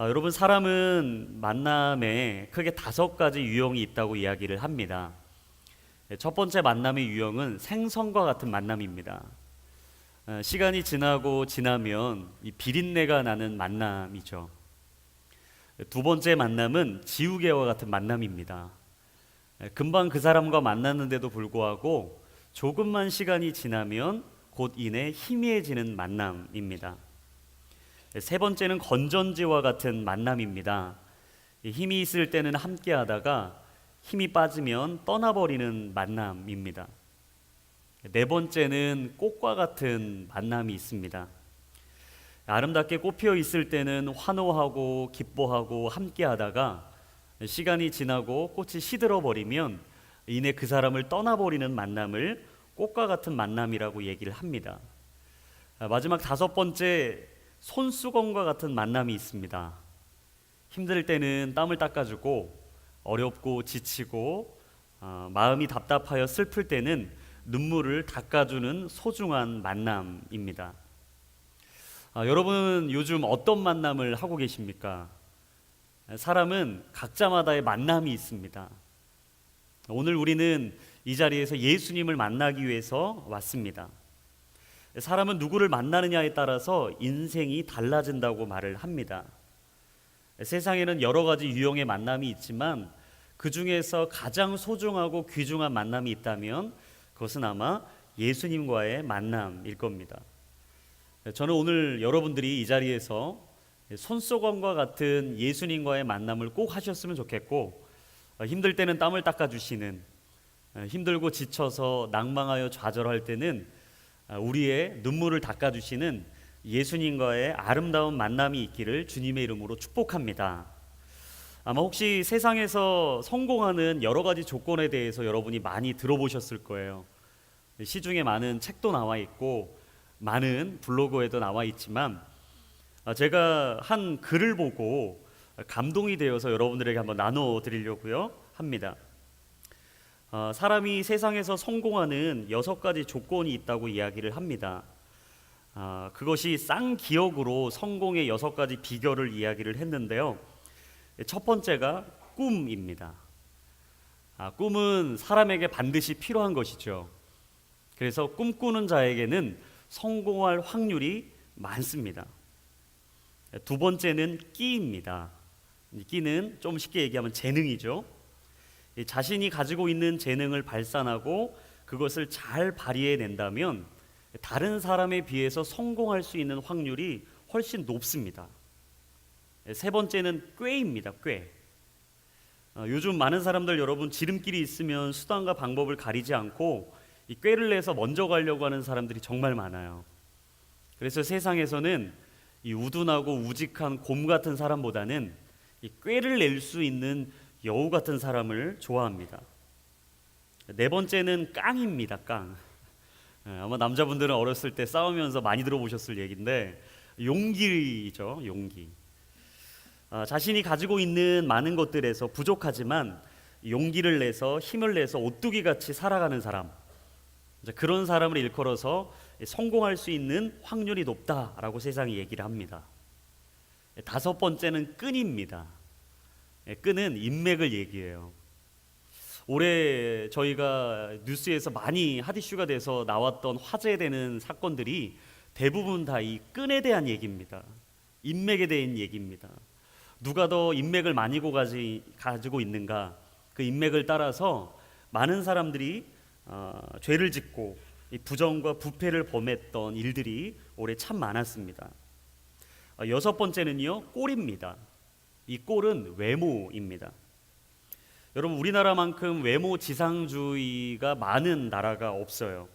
여러분, 사람은 만남에 크게 5가지 유형이 있다고 이야기를 합니다. 첫 번째 만남의 유형은 생선과 같은 만남입니다. 시간이 지나면 이 비린내가 나는 만남이죠. 두 번째 만남은 지우개와 같은 만남입니다. 금방 그 사람과 만났는데도 불구하고 조금만 시간이 지나면 곧 이내 희미해지는 만남입니다. 세 번째는 건전지와 같은 만남입니다. 힘이 있을 때는 함께 하다가 힘이 빠지면 떠나버리는 만남입니다. 네 번째는 꽃과 같은 만남이 있습니다. 아름답게 꽃 피어 있을 때는 환호하고 기뻐하고 함께 하다가 시간이 지나고 꽃이 시들어 버리면 이내 그 사람을 떠나버리는 만남을 꽃과 같은 만남이라고 얘기를 합니다. 마지막 5번째, 손수건과 같은 만남이 있습니다. 힘들 때는 땀을 닦아주고 어렵고 지치고 마음이 답답하여 슬플 때는 눈물을 닦아주는 소중한 만남입니다. 여러분, 요즘 어떤 만남을 하고 계십니까? 사람은 각자마다의 만남이 있습니다. 오늘 우리는 이 자리에서 예수님을 만나기 위해서 왔습니다. 사람은 누구를 만나느냐에 따라서 인생이 달라진다고 말을 합니다. 세상에는 여러 가지 유형의 만남이 있지만 그 중에서 가장 소중하고 귀중한 만남이 있다면 그것은 아마 예수님과의 만남일 겁니다. 저는 오늘 여러분들이 이 자리에서 손수건과 같은 예수님과의 만남을 꼭 하셨으면 좋겠고, 힘들 때는 땀을 닦아주시는, 힘들고 지쳐서 낭망하여 좌절할 때는 우리의 눈물을 닦아주시는 예수님과의 아름다운 만남이 있기를 주님의 이름으로 축복합니다. 아마 혹시 세상에서 성공하는 여러 가지 조건에 대해서 여러분이 많이 들어보셨을 거예요. 시중에 많은 책도 나와 있고 많은 블로그에도 나와 있지만 제가 한 글을 보고 감동이 되어서 여러분들에게 한번 나눠드리려고요 합니다. 사람이 세상에서 성공하는 6가지 조건이 있다고 이야기를 합니다. 그것이 쌍기역으로 성공의 6가지 비결을 이야기를 했는데요. 첫 번째가 꿈입니다. 꿈은 사람에게 반드시 필요한 것이죠. 그래서 꿈꾸는 자에게는 성공할 확률이 많습니다. 두 번째는 끼입니다. 끼는 좀 쉽게 얘기하면 재능이죠. 자신이 가지고 있는 재능을 발산하고 그것을 잘 발휘해낸다면 다른 사람에 비해서 성공할 수 있는 확률이 훨씬 높습니다. 세 번째는 꾀입니다. 꾀. 요즘 많은 사람들, 여러분, 지름길이 있으면 수단과 방법을 가리지 않고 이 꾀를 내서 먼저 가려고 하는 사람들이 정말 많아요. 그래서 세상에서는 이 우둔하고 우직한 곰 같은 사람보다는 이 꾀를 낼 수 있는 여우 같은 사람을 좋아합니다. 네 번째는 깡입니다. 깡. 아마 남자분들은 어렸을 때 싸우면서 많이 들어보셨을 얘기인데 용기죠. 용기. 자신이 가지고 있는 많은 것들에서 부족하지만 용기를 내서 힘을 내서 오뚜기같이 살아가는 사람, 그런 사람을 일컬어서 성공할 수 있는 확률이 높다라고 세상이 얘기를 합니다. 5번째는 끈입니다. 끈은 인맥을 얘기해요. 올해 저희가 뉴스에서 많이 핫 이슈가 돼서 나왔던 화제되는 사건들이 대부분 다 이 끈에 대한 얘기입니다. 인맥에 대한 얘기입니다. 누가 더 인맥을 많이 가지고 있는가, 그 인맥을 따라서 많은 사람들이 죄를 짓고 이 부정과 부패를 범했던 일들이 올해 참 많았습니다. 6번째는요, 꼴입니다. 이 꼴은 외모입니다. 여러분, 우리나라만큼 외모 지상주의가 많은 나라가 없어요.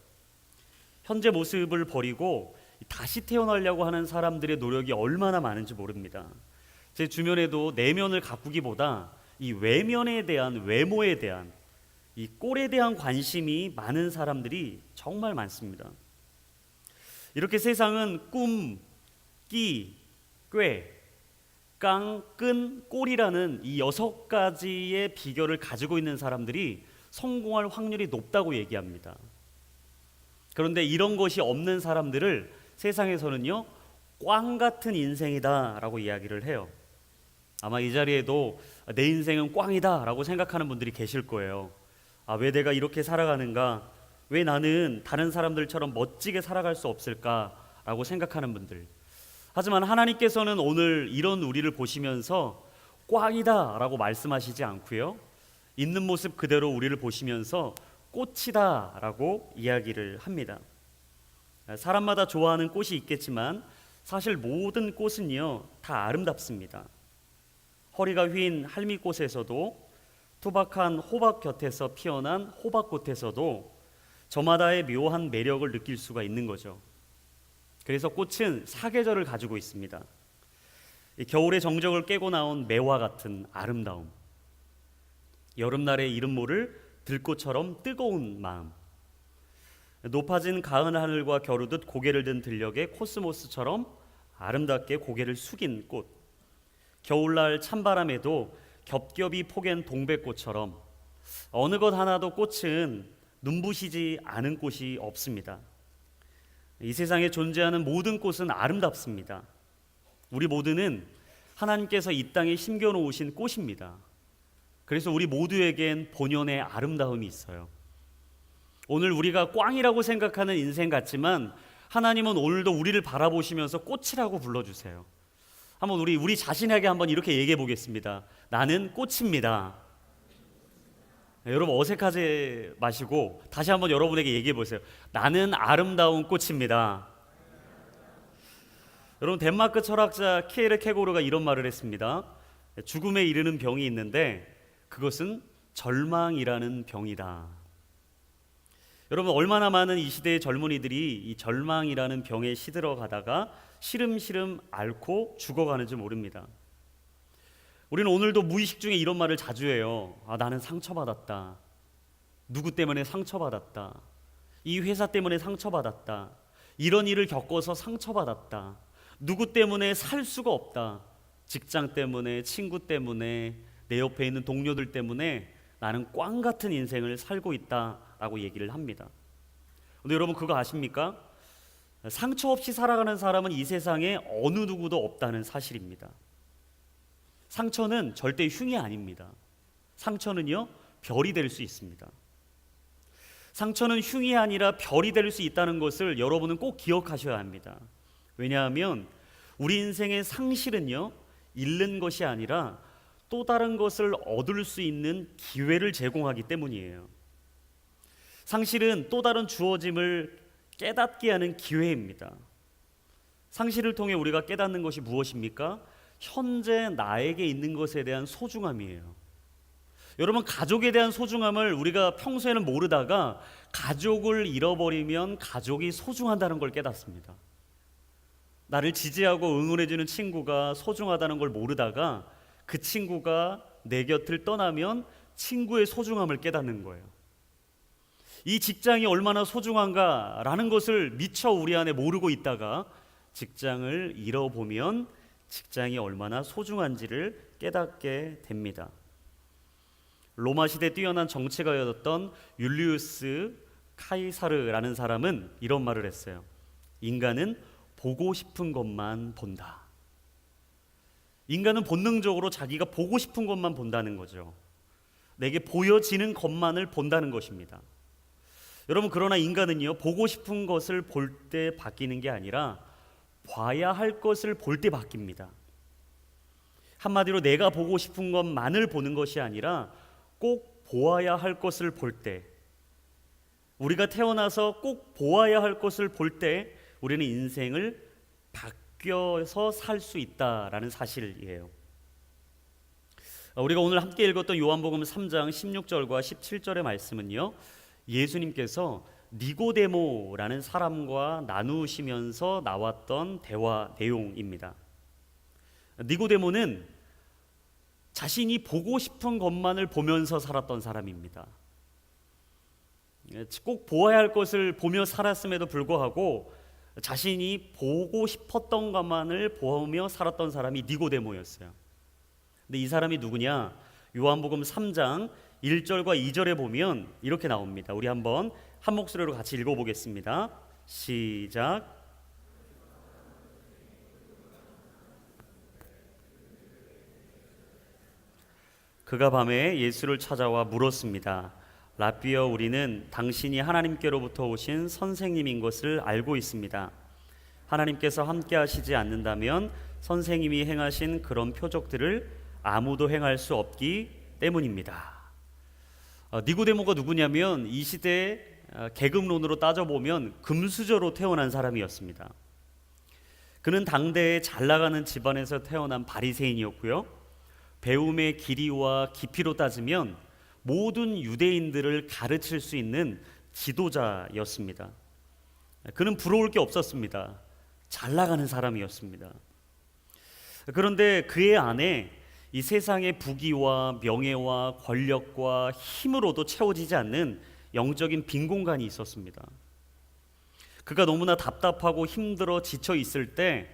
현재 모습을 버리고 다시 태어나려고 하는 사람들의 노력이 얼마나 많은지 모릅니다. 제 주변에도 내면을 가꾸기보다 이 외면에 대한, 외모에 대한, 이 꼴에 대한 관심이 많은 사람들이 정말 많습니다. 이렇게 세상은 꿈, 끼, 꾀, 깡, 끈, 꼴이라는 이 6가지의 비결을 가지고 있는 사람들이 성공할 확률이 높다고 얘기합니다. 그런데 이런 것이 없는 사람들을 세상에서는요, 꽝 같은 인생이다 라고 이야기를 해요. 아마 이 자리에도 내 인생은 꽝이다 라고 생각하는 분들이 계실 거예요. 왜 내가 이렇게 살아가는가? 왜 나는 다른 사람들처럼 멋지게 살아갈 수 없을까? 라고 생각하는 분들. 하지만 하나님께서는 오늘 이런 우리를 보시면서 꽝이다 라고 말씀하시지 않고요, 있는 모습 그대로 우리를 보시면서 꽃이다 라고 이야기를 합니다. 사람마다 좋아하는 꽃이 있겠지만 사실 모든 꽃은요 다 아름답습니다. 허리가 휜 할미꽃에서도, 투박한 호박 곁에서 피어난 호박꽃에서도 저마다의 묘한 매력을 느낄 수가 있는 거죠. 그래서 꽃은 사계절을 가지고 있습니다. 겨울의 정적을 깨고 나온 매화 같은 아름다움, 여름날의 이름 모를 들꽃처럼 뜨거운 마음, 높아진 가을 하늘과 겨루듯 고개를 든 들녘의 코스모스처럼 아름답게 고개를 숙인 꽃, 겨울날 찬바람에도 겹겹이 포갠 동백꽃처럼 어느 것 하나도 꽃은 눈부시지 않은 꽃이 없습니다. 이 세상에 존재하는 모든 꽃은 아름답습니다. 우리 모두는 하나님께서 이 땅에 심겨놓으신 꽃입니다. 그래서 우리 모두에겐 본연의 아름다움이 있어요. 오늘 우리가 꽝이라고 생각하는 인생 같지만 하나님은 오늘도 우리를 바라보시면서 꽃이라고 불러주세요. 한번 우리 자신에게 한번 이렇게 얘기해 보겠습니다. 나는 꽃입니다. 여러분 어색하지 마시고 다시 한번 여러분에게 얘기해 보세요. 나는 아름다운 꽃입니다. 여러분 덴마크 철학자 키에르 케고르가 이런 말을 했습니다. 죽음에 이르는 병이 있는데 그것은 절망이라는 병이다. 여러분 얼마나 많은 이 시대의 젊은이들이 이 절망이라는 병에 시들어 가다가 시름시름 앓고 죽어가는지 모릅니다. 우리는 오늘도 무의식 중에 이런 말을 자주 해요. 나는 상처받았다. 누구 때문에 상처받았다. 이 회사 때문에 상처받았다. 이런 일을 겪어서 상처받았다. 누구 때문에 살 수가 없다. 직장 때문에, 친구 때문에, 내 옆에 있는 동료들 때문에 나는 꽝 같은 인생을 살고 있다라고 얘기를 합니다. 근데 여러분 그거 아십니까? 상처 없이 살아가는 사람은 이 세상에 어느 누구도 없다는 사실입니다. 상처는 절대 흉이 아닙니다. 상처는요 별이 될 수 있습니다. 상처는 흉이 아니라 별이 될 수 있다는 것을 여러분은 꼭 기억하셔야 합니다. 왜냐하면 우리 인생의 상실은요 잃는 것이 아니라 또 다른 것을 얻을 수 있는 기회를 제공하기 때문이에요. 상실은 또 다른 주어짐을 깨닫게 하는 기회입니다. 상실을 통해 우리가 깨닫는 것이 무엇입니까? 현재 나에게 있는 것에 대한 소중함이에요. 여러분 가족에 대한 소중함을 우리가 평소에는 모르다가 가족을 잃어버리면 가족이 소중하다는 걸 깨닫습니다. 나를 지지하고 응원해주는 친구가 소중하다는 걸 모르다가 그 친구가 내 곁을 떠나면 친구의 소중함을 깨닫는 거예요. 이 직장이 얼마나 소중한가라는 것을 미처 우리 안에 모르고 있다가 직장을 잃어보면 직장이 얼마나 소중한지를 깨닫게 됩니다. 로마 시대 뛰어난 정치가였던 율리우스 카이사르라는 사람은 이런 말을 했어요. 인간은 보고 싶은 것만 본다. 인간은 본능적으로 자기가 보고 싶은 것만 본다는 거죠. 내게 보여지는 것만을 본다는 것입니다. 여러분 그러나 인간은요 보고 싶은 것을 볼 때 바뀌는 게 아니라 봐야 할 것을 볼 때 바뀝니다. 한마디로 내가 보고 싶은 것만을 보는 것이 아니라 꼭 보아야 할 것을 볼 때, 우리가 태어나서 꼭 보아야 할 것을 볼 때 우리는 인생을 바뀌어서 살 수 있다라는 사실이에요. 우리가 오늘 함께 읽었던 요한복음 3장 16절과 17절의 말씀은요 예수님께서 니고데모라는 사람과 나누시면서 나왔던 대화 내용입니다. 니고데모는 자신이 보고 싶은 것만을 보면서 살았던 사람입니다. 꼭 보아야 할 것을 보며 살았음에도 불구하고 자신이 보고 싶었던 것만을 보며 살았던 사람이 니고데모였어요. 근데 이 사람이 누구냐? 요한복음 3장 1절과 2절에 보면 이렇게 나옵니다. 우리 한번 한 목소리로 같이 읽어보겠습니다. 시작. 그가 밤에 예수를 찾아와 물었습니다. 라삐어, 우리는 당신이 하나님께로부터 오신 선생님인 것을 알고 있습니다. 하나님께서 함께 하시지 않는다면 선생님이 행하신 그런 표적들을 아무도 행할 수 없기 때문입니다. 니고데모가 누구냐면 이 시대의 계급론으로 따져보면 금수저로 태어난 사람이었습니다. 그는 당대에 잘 나가는 집안에서 태어난 바리새인이었고요. 배움의 길이와 깊이로 따지면 모든 유대인들을 가르칠 수 있는 지도자였습니다. 그는 부러울 게 없었습니다. 잘 나가는 사람이었습니다. 그런데 그의 안에 이 세상의 부귀와 명예와 권력과 힘으로도 채워지지 않는 영적인 빈 공간이 있었습니다. 그가 너무나 답답하고 힘들어 지쳐 있을 때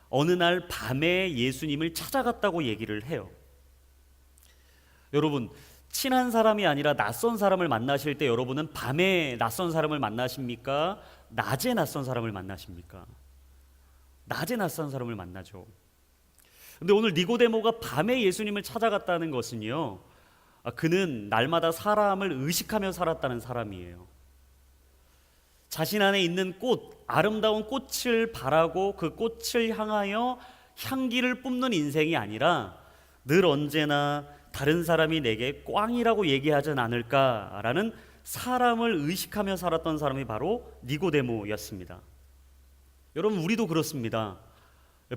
어느 날 밤에 예수님을 찾아갔다고 얘기를 해요. 여러분, 친한 사람이 아니라 낯선 사람을 만나실 때 여러분은 밤에 낯선 사람을 만나십니까? 낮에 낯선 사람을 만나십니까? 낮에 낯선 사람을 만나죠. 근데 오늘 니고데모가 밤에 예수님을 찾아갔다는 것은요, 그는 날마다 사람을 의식하며 살았다는 사람이에요. 자신 안에 있는 꽃, 아름다운 꽃을 바라고 그 꽃을 향하여 향기를 뿜는 인생이 아니라 늘 언제나 다른 사람이 내게 꽝이라고 얘기하진 않을까라는 사람을 의식하며 살았던 사람이 바로 니고데모였습니다. 여러분, 우리도 그렇습니다.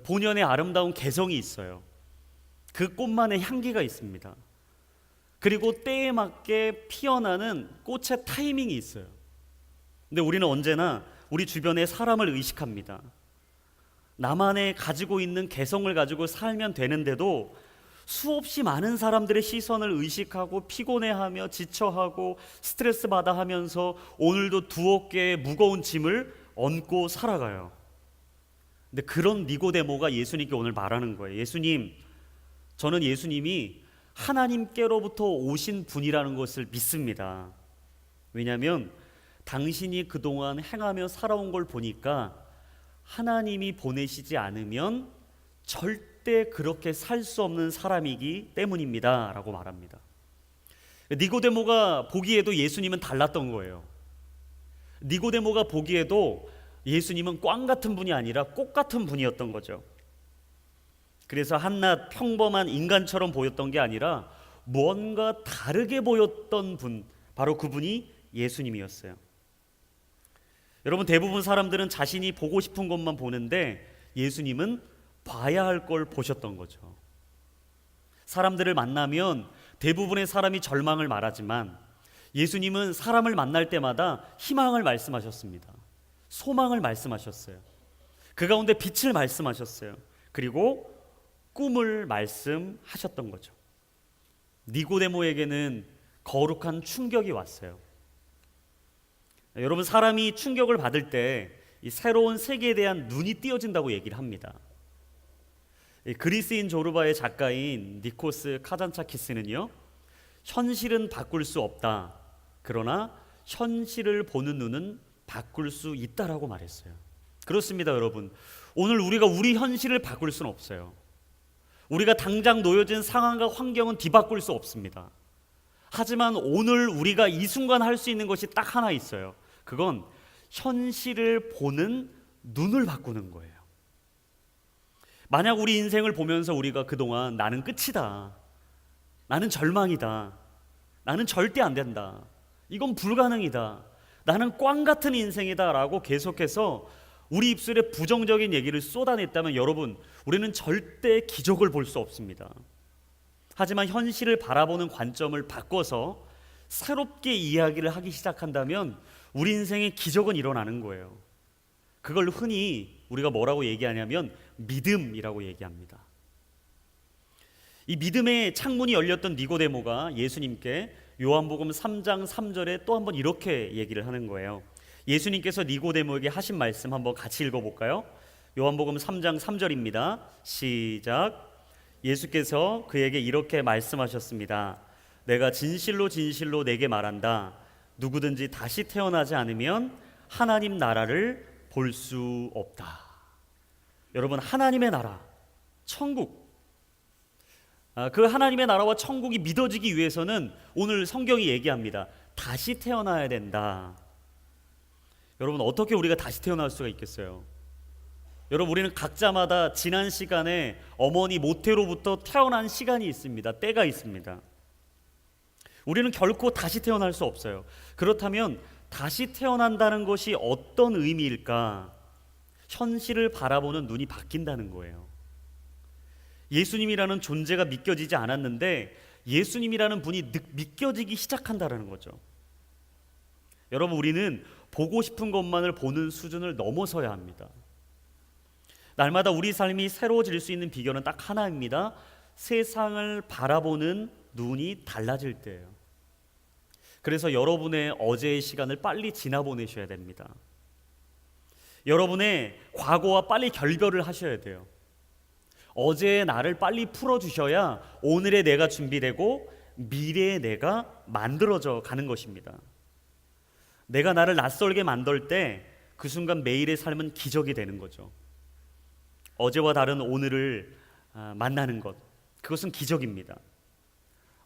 본연의 아름다운 개성이 있어요. 그 꽃만의 향기가 있습니다. 그리고 때에 맞게 피어나는 꽃의 타이밍이 있어요. 근데 우리는 언제나 우리 주변의 사람을 의식합니다. 나만의 가지고 있는 개성을 가지고 살면 되는데도 수없이 많은 사람들의 시선을 의식하고 피곤해하며 지쳐하고 스트레스 받아 하면서 오늘도 두어 개의 무거운 짐을 얹고 살아가요. 근데 그런 니고데모가 예수님께 오늘 말하는 거예요. 예수님, 저는 예수님이 하나님께로부터 오신 분이라는 것을 믿습니다. 왜냐하면 당신이 그동안 행하며 살아온 걸 보니까 하나님이 보내시지 않으면 절대 그렇게 살 수 없는 사람이기 때문입니다 라고 말합니다. 니고데모가 보기에도 예수님은 달랐던 거예요. 니고데모가 보기에도 예수님은 꽝 같은 분이 아니라 꽃 같은 분이었던 거죠. 그래서 한낱 평범한 인간처럼 보였던 게 아니라 뭔가 다르게 보였던 분, 바로 그분이 예수님이었어요. 여러분, 대부분 사람들은 자신이 보고 싶은 것만 보는데 예수님은 봐야 할 걸 보셨던 거죠. 사람들을 만나면 대부분의 사람이 절망을 말하지만 예수님은 사람을 만날 때마다 희망을 말씀하셨습니다. 소망을 말씀하셨어요. 그 가운데 빛을 말씀하셨어요. 그리고 꿈을 말씀하셨던 거죠. 니고데모에게는 거룩한 충격이 왔어요. 여러분, 사람이 충격을 받을 때 이 새로운 세계에 대한 눈이 띄어진다고 얘기를 합니다. 그리스인 조르바의 작가인 니코스 카잔차키스는요, 현실은 바꿀 수 없다. 그러나 현실을 보는 눈은 바꿀 수 있다라고 말했어요. 그렇습니다, 여러분. 오늘 우리가 우리 현실을 바꿀 수는 없어요. 우리가 당장 놓여진 상황과 환경은 뒤바꿀 수 없습니다. 하지만 오늘 우리가 이 순간 할 수 있는 것이 딱 하나 있어요. 그건 현실을 보는 눈을 바꾸는 거예요. 만약 우리 인생을 보면서 우리가 그동안 나는 끝이다, 나는 절망이다, 나는 절대 안 된다, 이건 불가능이다, 나는 꽝 같은 인생이다 라고 계속해서 우리 입술에 부정적인 얘기를 쏟아냈다면 여러분, 우리는 절대 기적을 볼 수 없습니다. 하지만 현실을 바라보는 관점을 바꿔서 새롭게 이야기를 하기 시작한다면 우리 인생에 기적은 일어나는 거예요. 그걸 흔히 우리가 뭐라고 얘기하냐면 믿음이라고 얘기합니다. 이 믿음의 창문이 열렸던 니고데모가 예수님께 요한복음 3장 3절에 또 한번 이렇게 얘기를 하는 거예요. 예수님께서 니고데모에게 하신 말씀 한번 같이 읽어볼까요? 요한복음 3장 3절입니다. 시작. 예수께서 그에게 이렇게 말씀하셨습니다. 내가 진실로 진실로 내게 말한다. 누구든지 다시 태어나지 않으면 하나님 나라를 볼 수 없다. 여러분, 하나님의 나라, 천국, 그 하나님의 나라와 천국이 믿어지기 위해서는 오늘 성경이 얘기합니다. 다시 태어나야 된다. 여러분, 어떻게 우리가 다시 태어날 수가 있겠어요? 여러분, 우리는 각자마다 지난 시간에 어머니 모태로부터 태어난 시간이 있습니다. 때가 있습니다. 우리는 결코 다시 태어날 수 없어요. 그렇다면 다시 태어난다는 것이 어떤 의미일까? 현실을 바라보는 눈이 바뀐다는 거예요. 예수님이라는 존재가 믿겨지지 않았는데 예수님이라는 분이 믿겨지기 시작한다는 거죠. 여러분, 우리는 보고 싶은 것만을 보는 수준을 넘어서야 합니다. 날마다 우리 삶이 새로워질 수 있는 비결은 딱 하나입니다. 세상을 바라보는 눈이 달라질 때예요. 그래서 여러분의 어제의 시간을 빨리 지나보내셔야 됩니다. 여러분의 과거와 빨리 결별을 하셔야 돼요. 어제의 나를 빨리 풀어주셔야 오늘의 내가 준비되고 미래의 내가 만들어져 가는 것입니다. 내가 나를 낯설게 만들 때 그 순간 매일의 삶은 기적이 되는 거죠. 어제와 다른 오늘을 만나는 것, 그것은 기적입니다.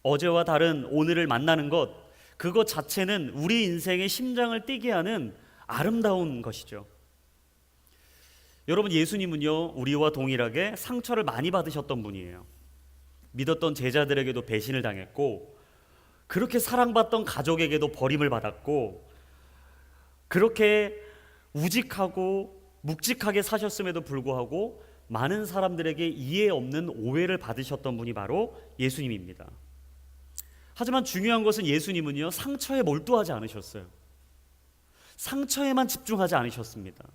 어제와 다른 오늘을 만나는 것, 그것 자체는 우리 인생의 심장을 뛰게 하는 아름다운 것이죠. 여러분, 예수님은요, 우리와 동일하게 상처를 많이 받으셨던 분이에요. 믿었던 제자들에게도 배신을 당했고, 그렇게 사랑받던 가족에게도 버림을 받았고, 그렇게 우직하고 묵직하게 사셨음에도 불구하고 많은 사람들에게 이해 없는 오해를 받으셨던 분이 바로 예수님입니다. 하지만 중요한 것은 예수님은요, 상처에 몰두하지 않으셨어요. 상처에만 집중하지 않으셨습니다.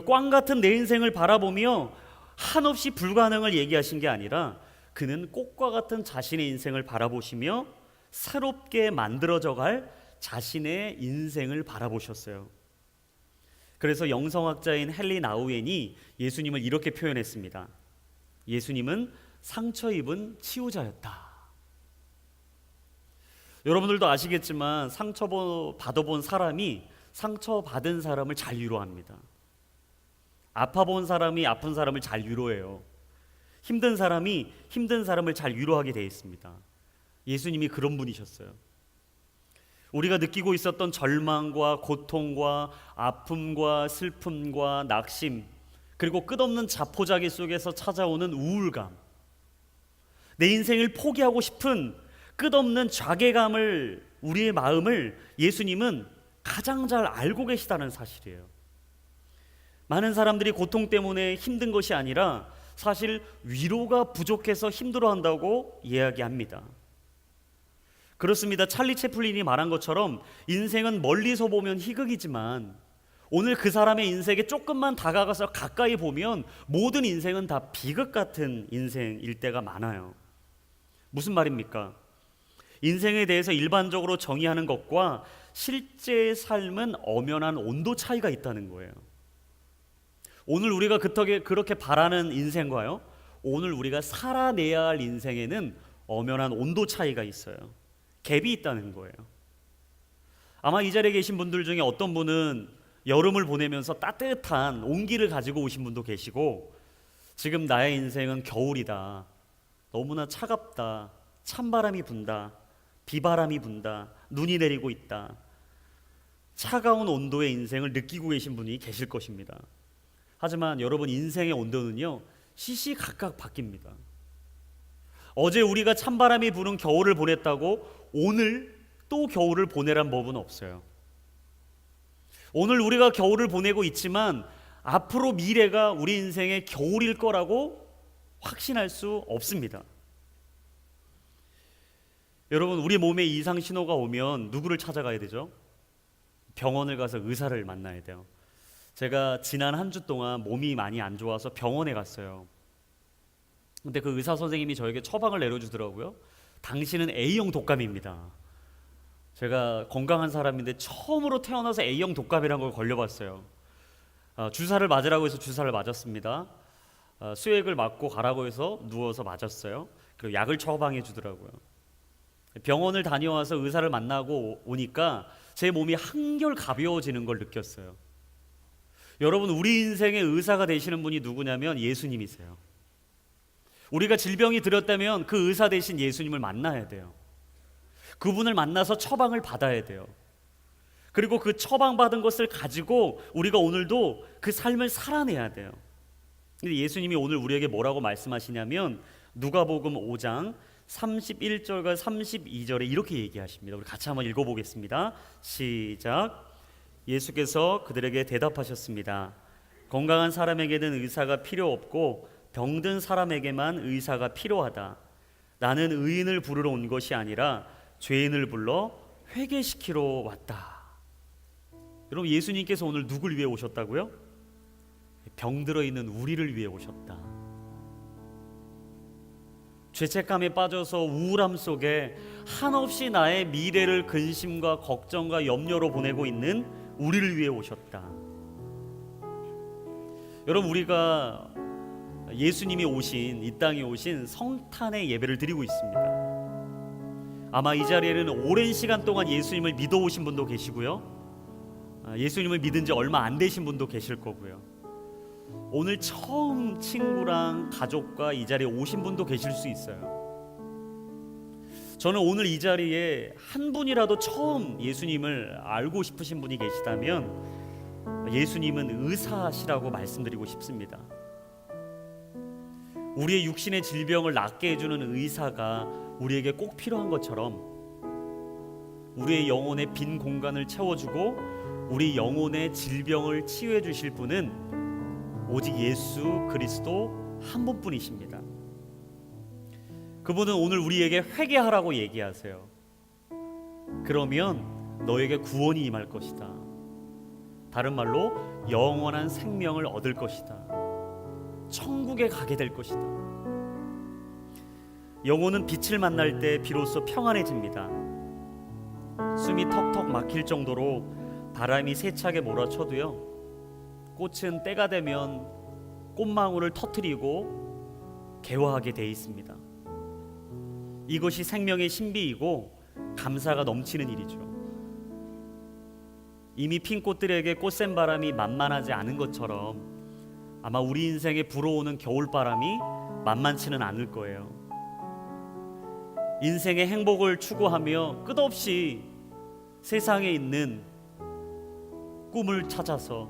꽝 같은 내 인생을 바라보며 한없이 불가능을 얘기하신 게 아니라 그는 꽃과 같은 자신의 인생을 바라보시며 새롭게 만들어져 갈 자신의 인생을 바라보셨어요. 그래서 영성학자인 헨리 나우엔이 예수님을 이렇게 표현했습니다. 예수님은 상처 입은 치유자였다. 여러분들도 아시겠지만 상처 받아본 사람이 상처받은 사람을 잘 위로합니다. 아파본 사람이 아픈 사람을 잘 위로해요. 힘든 사람이 힘든 사람을 잘 위로하게 되어 있습니다. 예수님이 그런 분이셨어요. 우리가 느끼고 있었던 절망과 고통과 아픔과 슬픔과 낙심, 그리고 끝없는 자포자기 속에서 찾아오는 우울감, 내 인생을 포기하고 싶은 끝없는 좌계감을, 우리의 마음을 예수님은 가장 잘 알고 계시다는 사실이에요. 많은 사람들이 고통 때문에 힘든 것이 아니라 사실 위로가 부족해서 힘들어한다고 이야기합니다. 그렇습니다. 찰리 채플린이 말한 것처럼 인생은 멀리서 보면 희극이지만 오늘 그 사람의 인생에 조금만 다가가서 가까이 보면 모든 인생은 다 비극 같은 인생일 때가 많아요. 무슨 말입니까? 인생에 대해서 일반적으로 정의하는 것과 실제의 삶은 엄연한 온도 차이가 있다는 거예요. 오늘 우리가 그렇게 바라는 인생과요, 오늘 우리가 살아내야 할 인생에는 엄연한 온도 차이가 있어요. 갭이 있다는 거예요. 아마 이 자리에 계신 분들 중에 어떤 분은 여름을 보내면서 따뜻한 온기를 가지고 오신 분도 계시고, 지금 나의 인생은 겨울이다, 너무나 차갑다, 찬바람이 분다, 비바람이 분다, 눈이 내리고 있다, 차가운 온도의 인생을 느끼고 계신 분이 계실 것입니다. 하지만 여러분, 인생의 온도는요 시시각각 바뀝니다. 어제 우리가 찬바람이 부는 겨울을 보냈다고 오늘 또 겨울을 보내란 법은 없어요. 오늘 우리가 겨울을 보내고 있지만 앞으로 미래가 우리 인생의 겨울일 거라고 확신할 수 없습니다. 여러분, 우리 몸에 이상 신호가 오면 누구를 찾아가야 되죠? 병원을 가서 의사를 만나야 돼요. 제가 지난 한 주 동안 몸이 많이 안 좋아서 병원에 갔어요. 근데 그 의사 선생님이 저에게 처방을 내려주더라고요. 당신은 A형 독감입니다. 제가 건강한 사람인데 처음으로 태어나서 A형 독감이라는 걸 걸려봤어요. 주사를 맞으라고 해서 주사를 맞았습니다. 수액을 맞고 가라고 해서 누워서 맞았어요. 그리고 약을 처방해 주더라고요. 병원을 다녀와서 의사를 만나고 오니까 제 몸이 한결 가벼워지는 걸 느꼈어요. 여러분, 우리 인생의 의사가 되시는 분이 누구냐면 예수님이세요. 우리가 질병이 들었다면 그 의사 대신 예수님을 만나야 돼요. 그분을 만나서 처방을 받아야 돼요. 그리고 그 처방받은 것을 가지고 우리가 오늘도 그 삶을 살아내야 돼요. 근데 예수님이 오늘 우리에게 뭐라고 말씀하시냐면 누가복음 5장 31절과 32절에 이렇게 얘기하십니다. 우리 같이 한번 읽어보겠습니다. 시작. 예수께서 그들에게 대답하셨습니다. 건강한 사람에게는 의사가 필요 없고 병든 사람에게만 의사가 필요하다. 나는 의인을 부르러 온 것이 아니라 죄인을 불러 회개시키러 왔다. 여러분, 예수님께서 오늘 누굴 위해 오셨다고요? 병들어 있는 우리를 위해 오셨다. 죄책감에 빠져서 우울함 속에 한없이 나의 미래를 근심과 걱정과 염려로 보내고 있는 우리를 위해 오셨다. 여러분, 우리가 예수님이 오신, 이 땅에 오신 성탄의 예배를 드리고 있습니다. 아마 이 자리에는 오랜 시간 동안 예수님을 믿어오신 분도 계시고요, 예수님을 믿은 지 얼마 안 되신 분도 계실 거고요, 오늘 처음 친구랑 가족과 이 자리에 오신 분도 계실 수 있어요. 저는 오늘 이 자리에 한 분이라도 처음 예수님을 알고 싶으신 분이 계시다면 예수님은 의사시라고 말씀드리고 싶습니다. 우리의 육신의 질병을 낫게 해주는 의사가 우리에게 꼭 필요한 것처럼 우리의 영혼의 빈 공간을 채워주고 우리 영혼의 질병을 치유해 주실 분은 오직 예수 그리스도 한 분뿐이십니다. 그분은 오늘 우리에게 회개하라고 얘기하세요. 그러면 너에게 구원이 임할 것이다. 다른 말로 영원한 생명을 얻을 것이다. 천국에 가게 될 것이다. 영혼은 빛을 만날 때 비로소 평안해집니다. 숨이 턱턱 막힐 정도로 바람이 세차게 몰아쳐도요, 꽃은 때가 되면 꽃망울을 터뜨리고 개화하게 돼 있습니다. 이것이 생명의 신비이고 감사가 넘치는 일이죠. 이미 핀 꽃들에게 꽃샘 바람이 만만하지 않은 것처럼 아마 우리 인생에 불어오는 겨울바람이 만만치는 않을 거예요. 인생의 행복을 추구하며 끝없이 세상에 있는 꿈을 찾아서,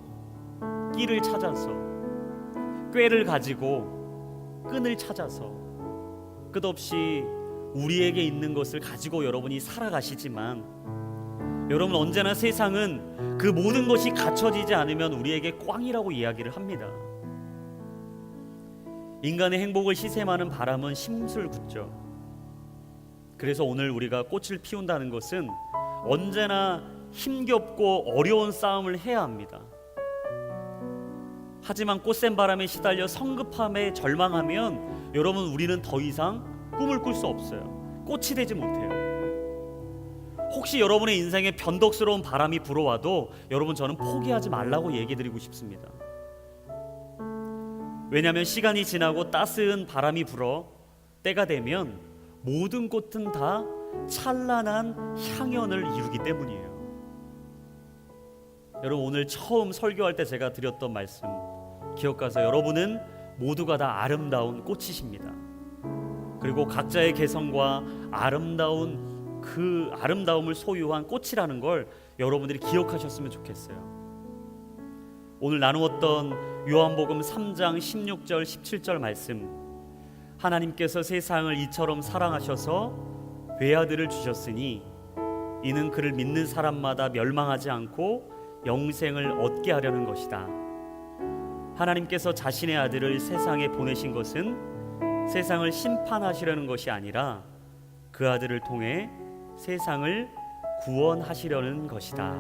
끼를 찾아서, 꾀를 가지고 끈을 찾아서 끝없이 우리에게 있는 것을 가지고 여러분이 살아가시지만, 여러분, 언제나 세상은 그 모든 것이 갖춰지지 않으면 우리에게 꽝이라고 이야기를 합니다. 인간의 행복을 시샘하는 바람은 심술궂죠. 그래서 오늘 우리가 꽃을 피운다는 것은 언제나 힘겹고 어려운 싸움을 해야 합니다. 하지만 꽃샘 바람에 시달려 성급함에 절망하면 여러분, 우리는 더 이상 꿈을 꿀 수 없어요. 꽃이 되지 못해요. 혹시 여러분의 인생에 변덕스러운 바람이 불어와도 여러분, 저는 포기하지 말라고 얘기 드리고 싶습니다. 왜냐하면 시간이 지나고 따스한 바람이 불어 때가 되면 모든 꽃은 다 찬란한 향연을 이루기 때문이에요. 여러분, 오늘 처음 설교할 때 제가 드렸던 말씀 기억하세요? 여러분은 모두가 다 아름다운 꽃이십니다. 그리고 각자의 개성과 아름다운 그 아름다움을 소유한 꽃이라는 걸 여러분들이 기억하셨으면 좋겠어요. 오늘 나누었던 요한복음 3장 16절 17절 말씀, 하나님께서 세상을 이처럼 사랑하셔서 외아들을 주셨으니 이는 그를 믿는 사람마다 멸망하지 않고 영생을 얻게 하려는 것이다. 하나님께서 자신의 아들을 세상에 보내신 것은 세상을 심판하시려는 것이 아니라 그 아들을 통해 세상을 구원하시려는 것이다.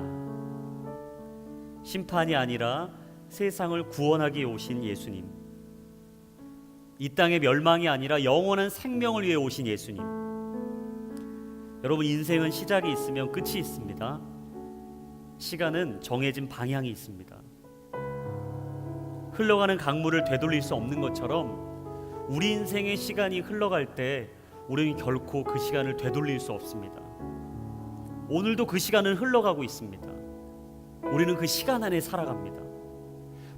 심판이 아니라 세상을 구원하기 위해 오신 예수님, 이 땅의 멸망이 아니라 영원한 생명을 위해 오신 예수님. 여러분, 인생은 시작이 있으면 끝이 있습니다. 시간은 정해진 방향이 있습니다. 흘러가는 강물을 되돌릴 수 없는 것처럼 우리 인생의 시간이 흘러갈 때 우리는 결코 그 시간을 되돌릴 수 없습니다. 오늘도 그 시간은 흘러가고 있습니다. 우리는 그 시간 안에 살아갑니다.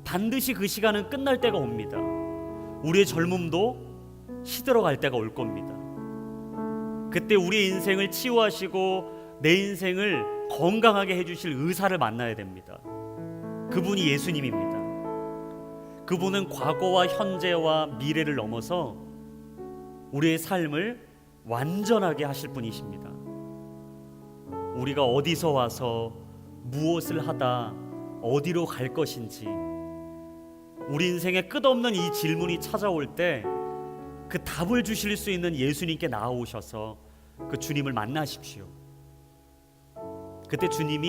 반드시 그 시간은 끝날 때가 옵니다. 우리의 젊음도 시들어갈 때가 올 겁니다. 그때 우리의 인생을 치유하시고 내 인생을 건강하게 해주실 의사를 만나야 됩니다. 그분이 예수님입니다. 그분은 과거와 현재와 미래를 넘어서 우리의 삶을 완전하게 하실 분이십니다. 우리가 어디서 와서 무엇을 하다 어디로 갈 것인지, 우리 인생에 끝없는 이 질문이 찾아올 때 그 답을 주실 수 있는 예수님께 나아오셔서 그 주님을 만나십시오. 그때 주님이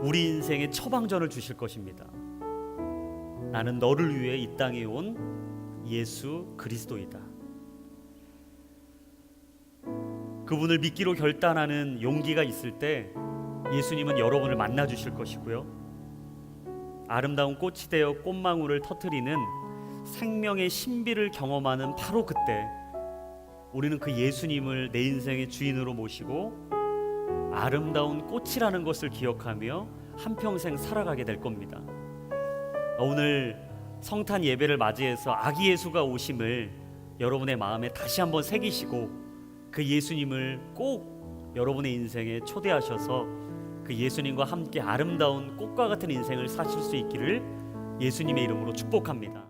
우리 인생에 처방전을 주실 것입니다. 나는 너를 위해 이 땅에 온 예수 그리스도이다. 그분을 믿기로 결단하는 용기가 있을 때 예수님은 여러분을 만나 주실 것이고요. 아름다운 꽃이 되어 꽃망울을 터뜨리는 생명의 신비를 경험하는 바로 그때 우리는 그 예수님을 내 인생의 주인으로 모시고 아름다운 꽃이라는 것을 기억하며 한평생 살아가게 될 겁니다. 오늘 성탄 예배를 맞이해서 아기 예수가 오심을 여러분의 마음에 다시 한번 새기시고 그 예수님을 꼭 여러분의 인생에 초대하셔서 그 예수님과 함께 아름다운 꽃과 같은 인생을 사실 수 있기를 예수님의 이름으로 축복합니다.